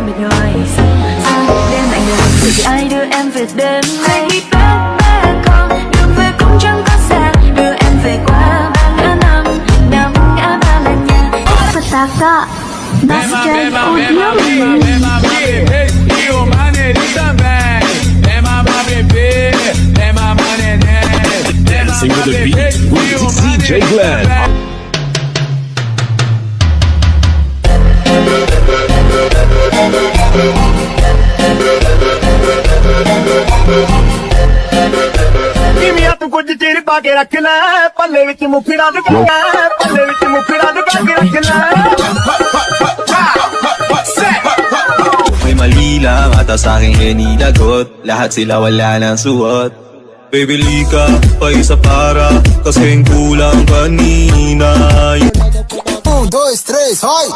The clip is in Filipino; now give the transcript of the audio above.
mệt nhoài. Đêm anh đợi thì ai đưa em về đêm nay. Bé con đường về cũng chẳng có xa, đưa em về qua 3 ngã 5 ngã 3 là nhà. Pataka, Basket Audio. Dancing with the beat with DJ Glenn. ਤੂੰ ਕੁਝ ਚਿਰ ਪਾ ਕੇ ਰੱਖ ਲੈ ਪੱਲੇ ਵਿੱਚ ਮੁਖੜਾ ਲੁਕਾ ਪੱਲੇ ਵਿੱਚ ਮੁਖੜਾ ਲੁਕਾ ਕੇ ਰੱਖ ਲੈ May mali lang ata sa'king inilagot. Lahat sila wala nang suot. Bibili ka pa isa para kasing kulang kanina. 1, 2, 3, hoy!